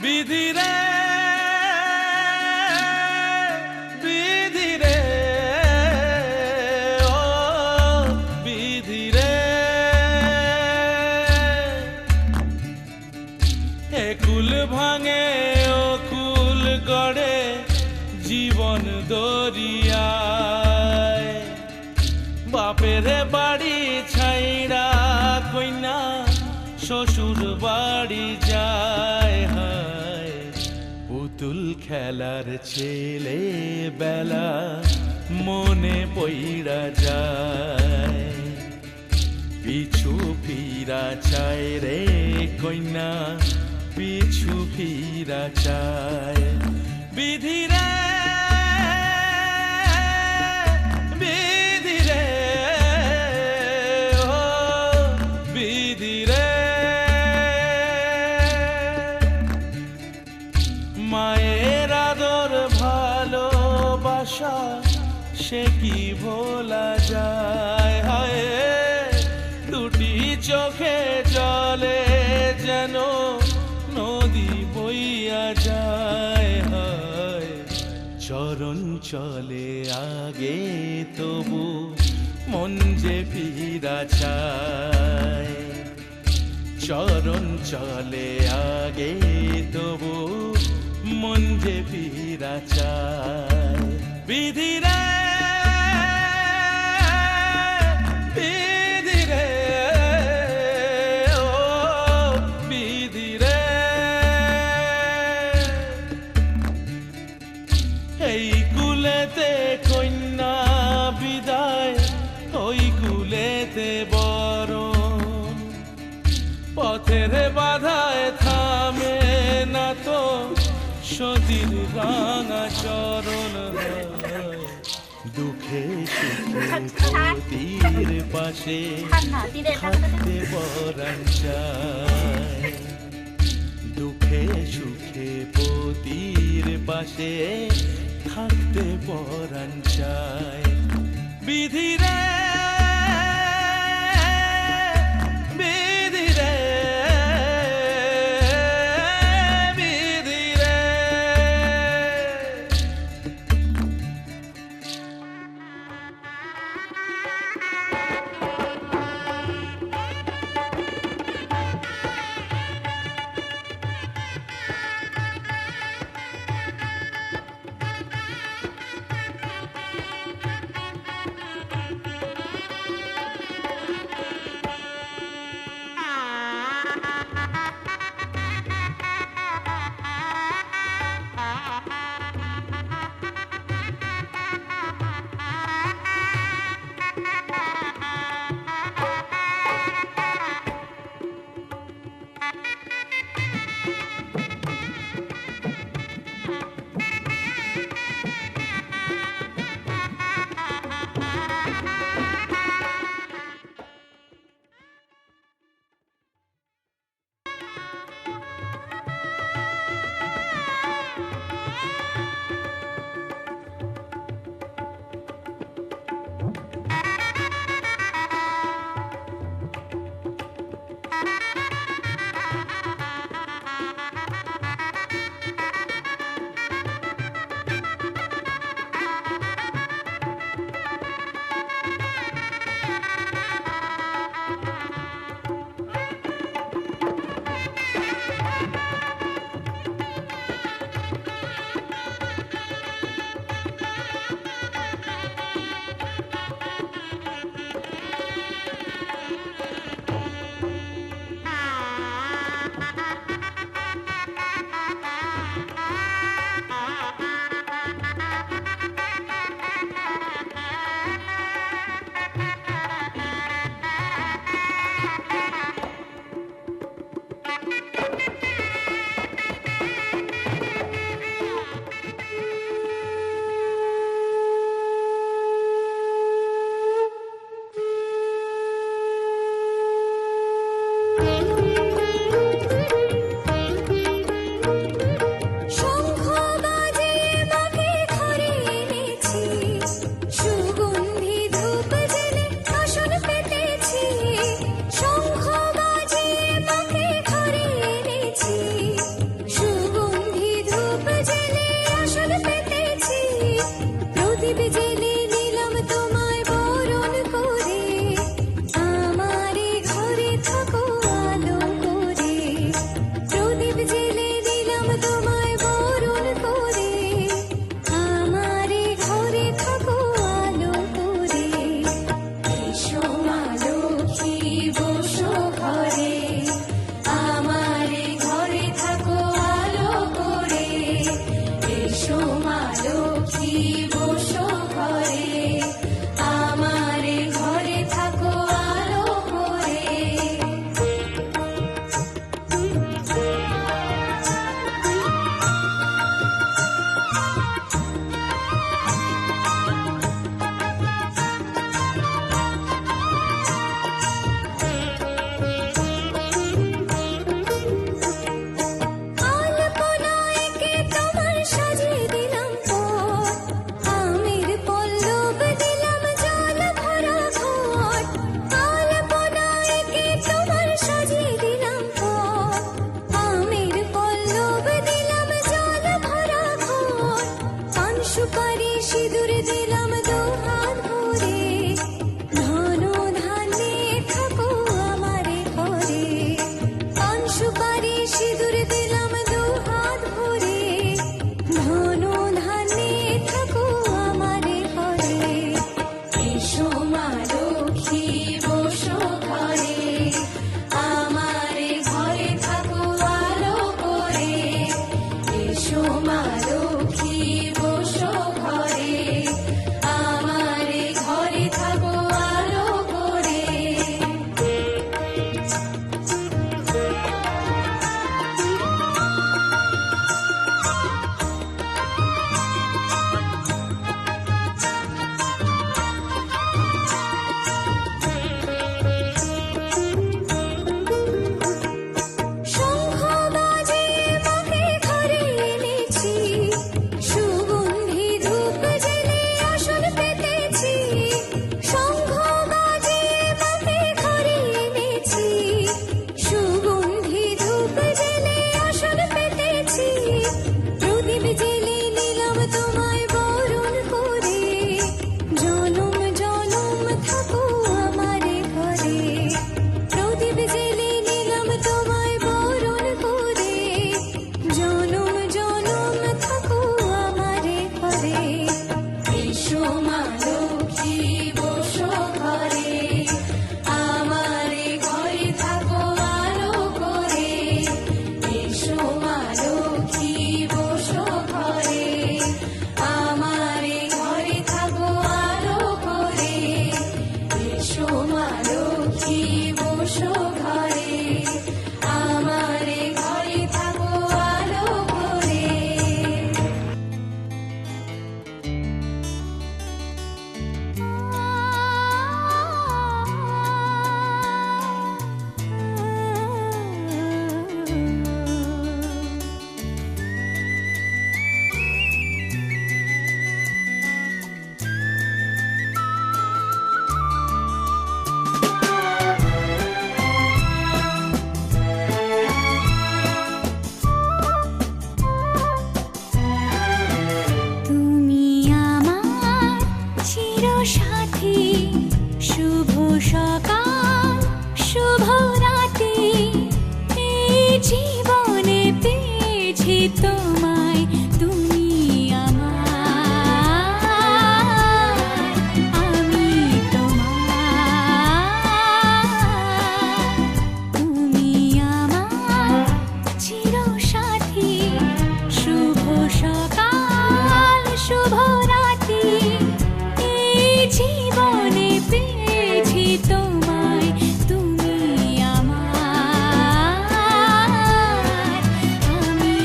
বিধিরে বিধিরে ও বিধিরে একুল ভাঙে ও কুল গড়ে জীবন দরিয়ায় বাপের বাড়ি ছাইড়া কইনা শ্বশুর বাড়ি যায় হায় পুতুল খেলার ছেলে বেলা মনে পইড়া যায় পিছু ফিরা চায় রে কইনা পিছু ফিরা চায় বিধিরে বিধিরে ও বিধিরে মায়ের আদর ভালোবাসা সে কি ভোলা যায় হায় দুটি চোখে জলে যেন নদী বইয়া যায় হায় চরণ চলে আগে তবু মন যে ফিরা চায় চরণ চলে আগে তবু মন যে ফিরা চায় বিধিরে বিধিরে ও বিধিরে এই কুলেতে কন্যা বিদায় ওই কুলেতে বরণ পথের বাধায় থামে না তো সতীর রাঙা চরণ দুঃখে সুখে তীর পাশে থাকতে পরাণ চায় দুঃখে সুখে পতির পাশে থাকতে পরাণ চায় বিধিরে বিধিরে বিধিরে বসো ঘরে, আমারে ঘরে থাকো আলো ভরে। তুমি আমার চিরসাথী, শুভ সকাল শুভ রাতে, এই জীবনে পেয়েছি তোমায়, তুমি আমার, আমি তোমার। তুমি আমার চিরসাথী, শুভ সকাল শুভ রাতে, এই জীবনে পেয়েছি তোমায়, তুমি আমার, আমি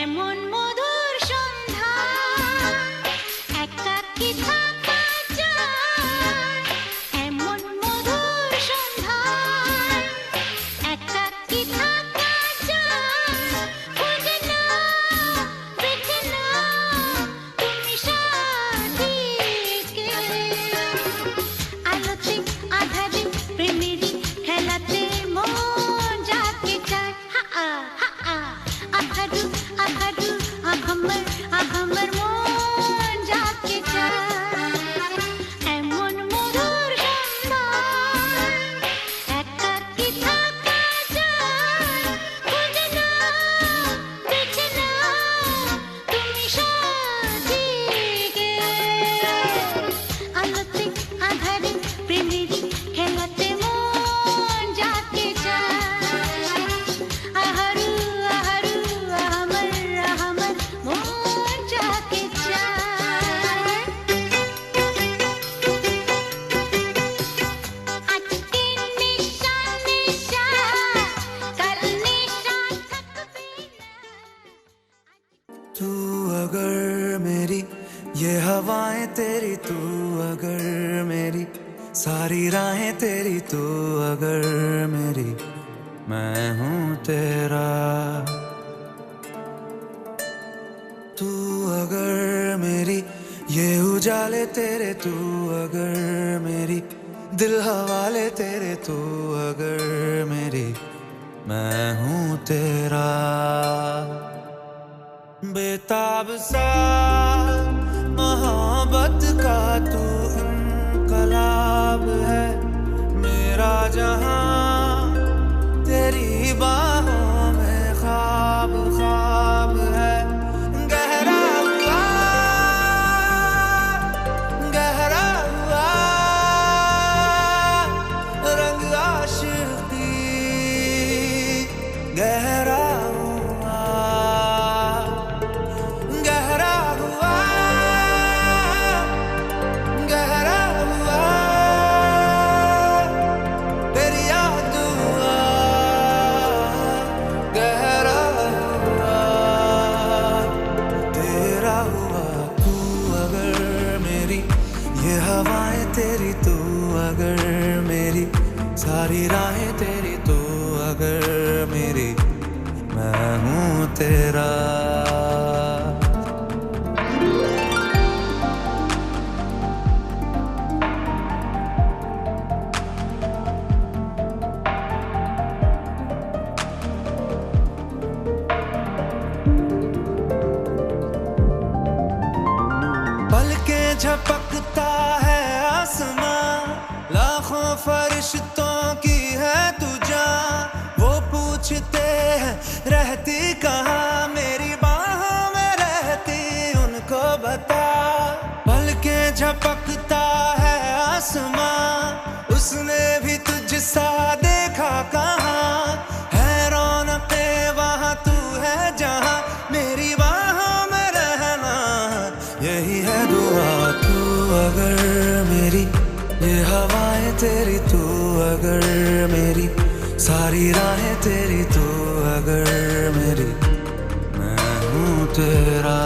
এমন মধুর সন্ধ্যা, একাকী থাকা যায়, এমন মধুর সন্ধ্যা, একাকী থাকা যায়, খুঁজে নাও, বেছে নাও তুমি সাথীকে, আলোতে আধারে প্রেমেরই খেলাতে মন যাকে চায়, আধারু আধারু আহমর মন যাকে চায়, এমন মধুর সন্ধ্যা, একাকী থাকা যায়, খুঁজে নাও, বেছে নাও তুমি সাথীকে, আলোতে আধারে প্রেমেরই খেলাতে মন যাকে চায়, আহারু আহারু আহমর মন যাকে চায়। আজকে নিশা নিশা, কাল নিশা থাকবে না। तू अगर मेरी ये हवाएं तेरी, तू अगर मेरी सारी राहें तेरी, तू अगर मेरी मैं हूँ तेरा। तू अगर मेरी ये उजाले तेरे, तू अगर मेरी दिल हवाले तेरे, तू अगर मेरी मैं हूँ तेरा। बेताब सा मोहब्बत का तू इनकलाब है, मेरा जहां तेरी बाहों में ख्वाब ख्वाब है। गहरा हुआ रंग आशिकी, गहरा हुआ तेरी याद हुआ, गहरा हुआ तेरा हुआ। तू अगर मेरी ये हवाएं तेरी, तू अगर मेरी सारी राहें तेरी, तू अगर मेरी मैं हूँ तेरा। पलके झपकता है आसमां, लाखों फरिश्तों की है तू जां। वो पूछते हैं रहती कहाँ, मेरी बाहों में रहती उनको बता। पलके झपकता है आसमां, उसने भी तुझसा देखा कहाँ। है रौनके वहाँ तू है जहाँ, मेरी बाहों में रहना यही है दुआ। तू अगर मेरी ये हवाएं तेरी, तू अगर मेरी सारी राहें तेरी, तू अगर मेरी मैं हूँ तेरा।